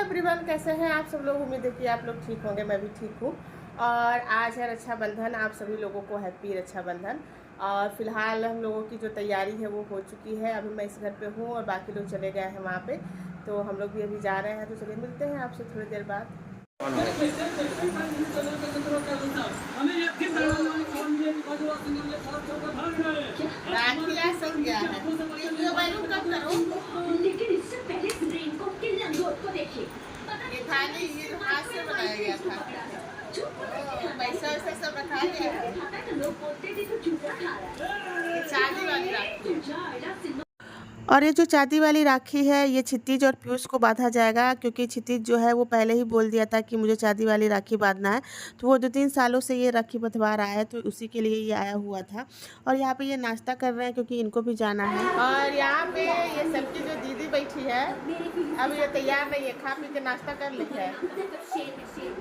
Everyone, कैसे हैं आप सब लोग। उम्मीद है कि आप लोग ठीक होंगे, मैं भी ठीक हूँ। और आज है रक्षाबंधन। आप सभी लोगों को हैप्पी रक्षाबंधन। और फिलहाल हम लोगों की जो तैयारी है वो हो चुकी है। अभी मैं इस घर पे हूँ और बाकी लोग चले गए हैं वहाँ पे, तो हम लोग भी अभी जा रहे हैं। तो चलिए मिलते हैं आपसे थोड़ी देर बाद। राखियाँ सब गया है, लेकिन इससे पहले ब्रेन को किल लंगोट को देखिए। ये थाली ये हाथ से बनाया गया था। पैसा वैसा सब रखा गया है। लोग बोलते थे तो चूड़ा खा रहा है। चांदी वाली राखी। और ये जो चांदी वाली राखी है ये क्षितिज और पीयूष को बांधा जाएगा, क्योंकि क्षितिज जो है वो पहले ही बोल दिया था कि मुझे चांदी वाली राखी बांधना है। तो वो 2-3 सालों से ये राखी बंधवा रहा है, तो उसी के लिए ये आया हुआ था। और यहाँ पे ये नाश्ता कर रहे हैं क्योंकि इनको भी जाना है। और यहाँ पे ये सबकी जो दीदी बैठी है, अब ये तैयार नहीं है, खा पी के नाश्ता कर ली है,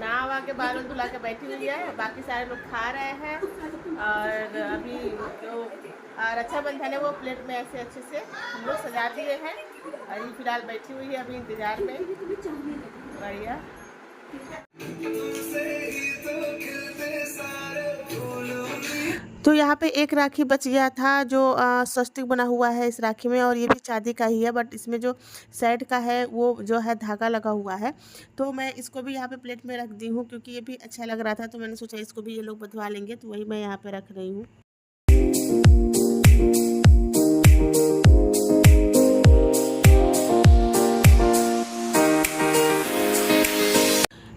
नहा वहा के बाल धुला के बैठी हुई है। बाकी सारे लोग खा रहे हैं। और अभी जो रक्षाबंधन है वो प्लेट में ऐसे अच्छे से हम लोग सजा दिए हैं। और ये फिलहाल बैठी हुई है अभी इंतजार में। बढ़िया। तो यहाँ पे एक राखी बच गया था जो स्वस्तिक बना हुआ है इस राखी में, और ये भी चांदी का ही है, बट इसमें जो साइड का है वो जो है धागा लगा हुआ है। तो मैं इसको भी यहाँ पे प्लेट में रख दी हूँ क्योंकि ये भी अच्छा लग रहा था, तो मैंने सोचा इसको भी ये लोग बंधवा लेंगे, तो वही मैं यहाँ पे रख रही हूँ।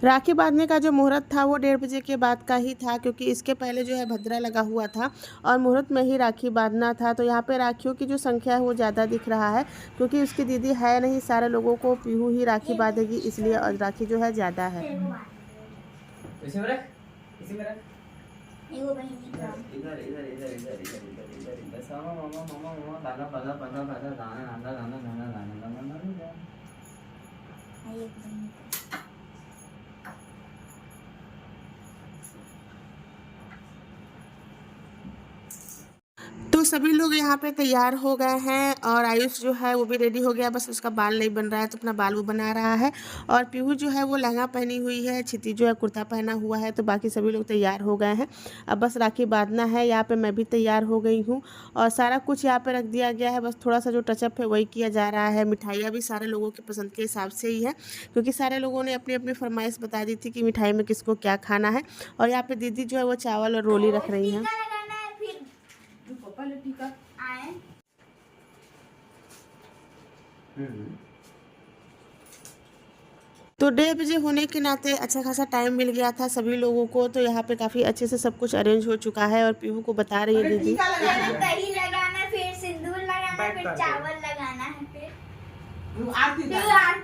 राखी बांधने का जो मुहूर्त था वो 1:30 बजे के बाद का ही था, क्योंकि इसके पहले जो है भद्रा लगा हुआ था और मुहूर्त में ही राखी बांधना था। तो यहाँ पे राखियों की जो संख्या है वो ज़्यादा दिख रहा है, क्योंकि उसकी दीदी है नहीं, सारे लोगों को पीहू ही राखी बांधेगी, इसलिए और राखी जो है ज़्यादा है। तो सभी लोग यहाँ पे तैयार हो गए हैं और आयुष जो है वो भी रेडी हो गया, बस उसका बाल नहीं बन रहा है तो अपना बाल वो बना रहा है। और पीहू जो है वो लहंगा पहनी हुई है, क्षिति जो है कुर्ता पहना हुआ है। तो बाकी सभी लोग तैयार हो गए हैं, अब बस राखी बांधना है। यहाँ पे मैं भी तैयार हो गई हूँ और सारा कुछ यहाँ पे रख दिया गया है, बस थोड़ा सा जो टचअप है वही किया जा रहा है। मिठाइयाँ भी सारे लोगों की पसंद के हिसाब से ही है, क्योंकि सारे लोगों ने अपनी अपनी फरमाइश बता दी थी कि मिठाई में किसको क्या खाना है। और यहाँ पे दीदी जो है वो चावल और रोली रख रही हैं। तो 1:30 बजे होने के नाते अच्छा खासा टाइम मिल गया था सभी लोगों को, तो यहाँ पे काफ़ी अच्छे से सब कुछ अरेंज हो चुका है। और पीहू को बता रही है दीदी, दही लगाना, फिर सिंदूर लगाना, फिर चावल लगाना है, फिर आरती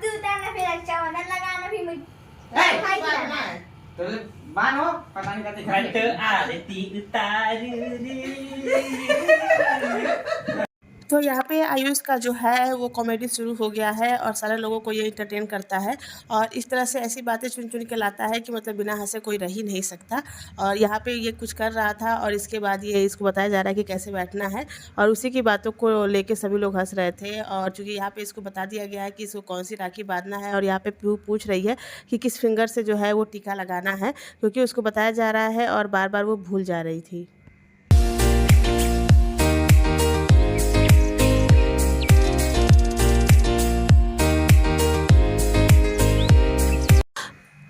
उतारना, फिर रक्षाबंधन लगाना, फिर मिठाई खिलाना है। तो मानो पता नहीं कहते आरती उतार तो यहाँ पे आयुष का जो है वो कॉमेडी शुरू हो गया है और सारे लोगों को ये इंटरटेन करता है। और इस तरह से ऐसी बातें चुन चुन के लाता है कि मतलब बिना हंसे कोई रह ही नहीं सकता। और यहाँ पे ये कुछ कर रहा था और इसके बाद ये इसको बताया जा रहा है कि कैसे बैठना है, और उसी की बातों को लेके सभी लोग हंस रहे थे। और चूँकि यहाँ पे इसको बता दिया गया है कि इसको कौन सी राखी बांधना है, और यहाँ पे पीहू पूछ रही है कि किस फिंगर से जो है वो टीका लगाना है, क्योंकि उसको बताया जा रहा है और बार बार वो भूल जा रही थी।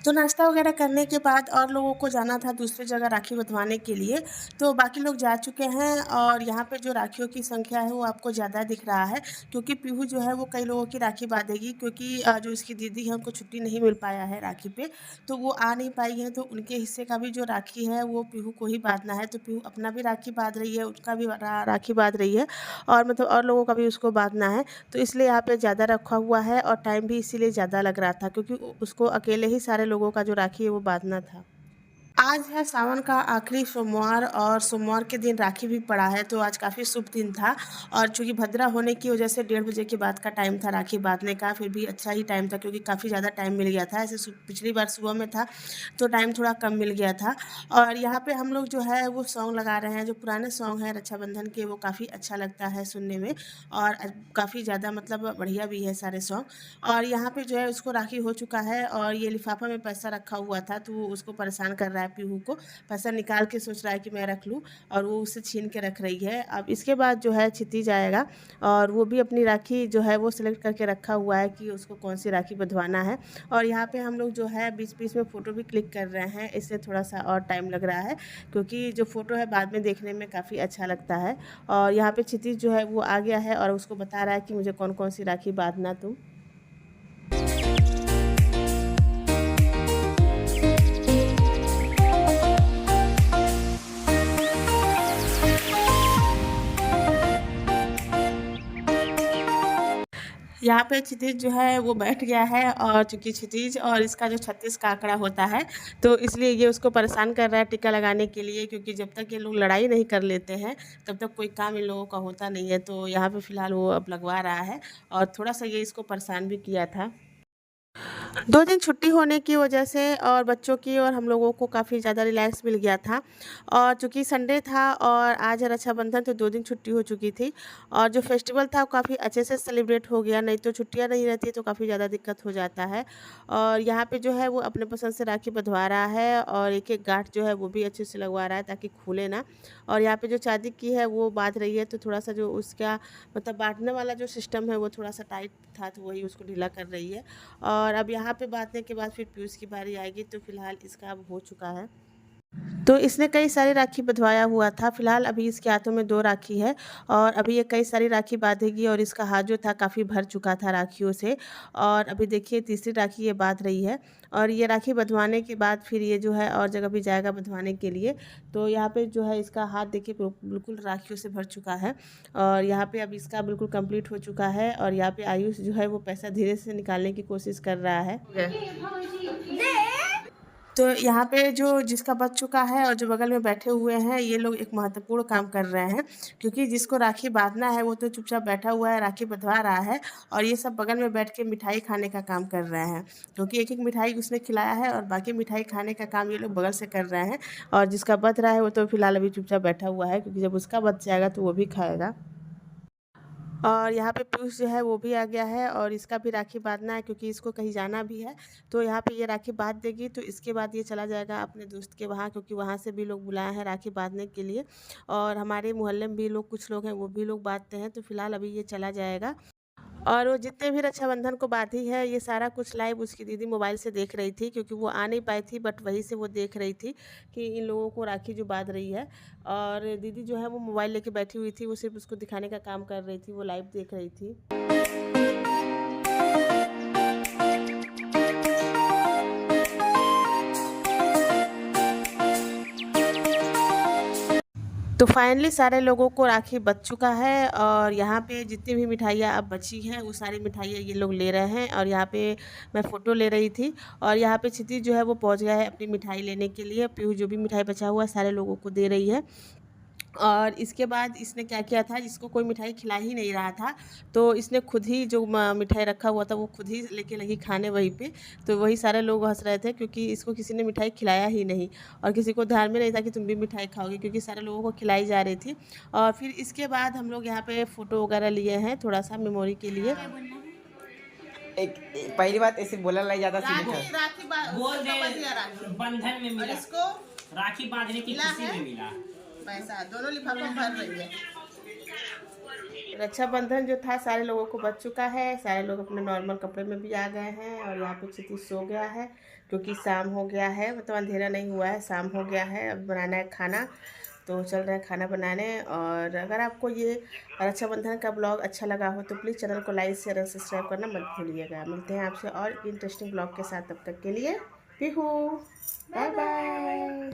तो नाश्ता वगैरह करने के बाद और लोगों को जाना था दूसरी जगह राखी बंधवाने के लिए, तो बाकी लोग जा चुके हैं। और यहाँ पे जो राखियों की संख्या है वो आपको ज़्यादा दिख रहा है, क्योंकि पीहू जो है वो कई लोगों की राखी बांधेगी, क्योंकि जो इसकी दीदी है उनको छुट्टी नहीं मिल पाया है राखी पे, तो वो आ नहीं पाई है। तो उनके हिस्से का भी जो राखी है वो पीहू को ही बांधना है। तो पीहू अपना भी राखी बांध रही है, उसका भी राखी बांध रही है, और मतलब और लोगों का भी उसको बांधना है। तो इसलिए यहाँ पे ज़्यादा रखा हुआ है और टाइम भी इसीलिए ज़्यादा लग रहा था, क्योंकि उसको अकेले ही सारे लोगों का जो राखी है वो बांधना था। आज है सावन का आखिरी सोमवार और सोमवार के दिन राखी भी पड़ा है, तो आज काफ़ी शुभ दिन था। और चूँकि भद्रा होने की वजह से 1:30 बजे के बाद का टाइम था राखी बांधने का, फिर भी अच्छा ही टाइम था क्योंकि काफ़ी ज़्यादा टाइम मिल गया था। ऐसे पिछली बार सुबह में था तो टाइम थोड़ा कम मिल गया था। और यहाँ पे हम लोग जो है वो सॉन्ग लगा रहे हैं, जो पुराने सॉन्ग हैं रक्षाबंधन के, वो काफ़ी अच्छा लगता है सुनने में और काफ़ी ज़्यादा मतलब बढ़िया भी है सारे सॉन्ग। और यहाँ पे जो है उसको राखी हो चुका है और ये लिफाफा में पैसा रखा हुआ था तो वो उसको परेशान कर रहा है। पीहू को पैसा निकाल के सोच रहा है कि मैं रख लूँ और वो उसे छीन के रख रही है। अब इसके बाद जो है क्षितिज आएगा और वो भी अपनी राखी जो है वो सिलेक्ट करके रखा हुआ है कि उसको कौन सी राखी बंधवाना है। और यहाँ पे हम लोग जो है बीच बीच में फ़ोटो भी क्लिक कर रहे हैं, इससे थोड़ा सा और टाइम लग रहा है क्योंकि जो फ़ोटो है बाद में देखने में काफ़ी अच्छा लगता है। और यहाँ पे क्षितिज जो है वो आ गया है और उसको बता रहा है कि मुझे कौन कौन सी राखी बांधना तुम। यहाँ पे क्षितिज जो है वो बैठ गया है और चूँकि क्षितिज और इसका जो 36 का आंकड़ा होता है तो इसलिए ये उसको परेशान कर रहा है टीका लगाने के लिए, क्योंकि जब तक ये लोग लड़ाई नहीं कर लेते हैं तब तक कोई काम इन लोगों का होता नहीं है। तो यहाँ पे फ़िलहाल वो अब लगवा रहा है और थोड़ा सा ये इसको परेशान भी किया था। 2 दिन छुट्टी होने की वजह से और बच्चों की और हम लोगों को काफ़ी ज़्यादा रिलैक्स मिल गया था। और चूँकि संडे था और आज है रक्षाबंधन तो 2 दिन छुट्टी हो चुकी थी और जो फेस्टिवल था वो काफ़ी अच्छे से सेलिब्रेट हो गया, नहीं तो छुट्टियाँ नहीं रहती तो काफ़ी ज़्यादा दिक्कत हो जाता है। और यहाँ पे जो है वो अपने पसंद से राखी बंधवा रहा है और एक-एक गाँठ जो है वो भी अच्छे से लगवा रहा है ताकि खुले ना। और यहाँ पे जो चांदी की है वो बाँध रही है तो थोड़ा-सा जो उसका मतलब बाँधने वाला जो सिस्टम है वो थोड़ा-सा टाइट था तो वही उसको ढीला कर रही है। और अब यहाँ पे बांधने के बाद फिर पीयूष की बारी आएगी तो फिलहाल इसका अब हो चुका है। तो इसने कई सारी राखी बंधवाया हुआ था। फिलहाल अभी इसके हाथों में 2 राखी है और अभी ये कई सारी राखी बांधेगी और इसका हाथ जो था काफ़ी भर चुका था राखियों से। और अभी देखिए तीसरी राखी ये बांध रही है और ये राखी बंधवाने के बाद फिर ये जो है और जगह भी जाएगा बंधवाने के लिए। तो यहाँ पे जो है इसका हाथ देखिए बिल्कुल राखियों से भर चुका है और यहाँ पे अब इसका बिल्कुल कंप्लीट हो चुका है। और यहाँ पे आयुष जो है वो पैसा धीरे से निकालने की कोशिश कर रहा है। तो यहाँ पे जो जिसका बच चुका है और जो बगल में बैठे हुए हैं ये लोग एक महत्वपूर्ण काम कर रहे हैं, क्योंकि जिसको राखी बांधना है वो तो चुपचाप बैठा हुआ है, राखी बंधवा रहा है और ये सब बगल में बैठ के मिठाई खाने का काम कर रहे हैं, क्योंकि एक एक मिठाई उसने खिलाया है और बाकी मिठाई खाने का काम ये लोग बगल से कर रहे हैं। और जिसका बच रहा है वो तो फिलहाल अभी चुपचाप बैठा हुआ है, क्योंकि जब उसका बच जाएगा तो वो भी खाएगा। और यहाँ पे पीयूष जो है वो भी आ गया है और इसका भी राखी बांधना है क्योंकि इसको कहीं जाना भी है। तो यहाँ पे ये राखी बांध देगी तो इसके बाद ये चला जाएगा अपने दोस्त के वहाँ, क्योंकि वहाँ से भी लोग बुलाए हैं राखी बांधने के लिए। और हमारे मोहल्ले में भी लोग कुछ लोग हैं वो भी लोग बांधते हैं, तो फिलहाल अभी ये चला जाएगा। और वो जितने भी रक्षाबंधन को बांधी है ये सारा कुछ लाइव उसकी दीदी मोबाइल से देख रही थी, क्योंकि वो आ नहीं पाई थी, बट वहीं से वो देख रही थी कि इन लोगों को राखी जो बांध रही है। और दीदी जो है वो मोबाइल लेके बैठी हुई थी, वो सिर्फ उसको दिखाने का काम कर रही थी, वो लाइव देख रही थी। तो फाइनली सारे लोगों को राखी बच चुका है और यहाँ पे जितनी भी मिठाइयाँ अब बची हैं वो सारी मिठाइयाँ ये लोग ले रहे हैं। और यहाँ पे मैं फ़ोटो ले रही थी और यहाँ पे क्षितिज जो है वो पहुँच गया है अपनी मिठाई लेने के लिए। पीहू जो भी मिठाई बचा हुआ है सारे लोगों को दे रही है। और इसके बाद इसने क्या किया था, जिसको कोई मिठाई खिला ही नहीं रहा था तो इसने खुद ही जो मिठाई रखा हुआ था वो खुद ही लेके लगी खाने वहीं पे। तो वही सारे लोग हंस रहे थे क्योंकि इसको किसी ने मिठाई खिलाया ही नहीं और किसी को ध्यान में नहीं था कि तुम भी मिठाई खाओगे, क्योंकि सारे लोगों को खिलाई जा रही थी। और फिर इसके बाद हम लोग यहाँ पे फ़ोटो वगैरह लिए हैं थोड़ा सा मेमोरी के लिए। एक पहली बात ऐसे बोला नहीं जाता बोल दे बंधन में मिला, इसको राखी बांधने की खुशी में मिला पैसा, दोनों लिफाफा भर रही है। रक्षाबंधन जो था सारे लोगों को बच चुका है, सारे लोग अपने नॉर्मल कपड़े में भी आ गए हैं। और यहाँ पे क्षितिज सो गया है क्योंकि शाम हो गया है, मतलब अंधेरा नहीं हुआ है, शाम हो गया है। अब बनाना है खाना, तो चल रहे हैं खाना बनाने। और अगर आपको ये रक्षाबंधन का ब्लॉग अच्छा लगा हो तो प्लीज़ चैनल को लाइक शेयर और सब्सक्राइब करना मत भूलिएगा। मिलते हैं आपसे और इंटरेस्टिंग ब्लॉग के साथ, तब तक के लिए पीहू बाय बाय।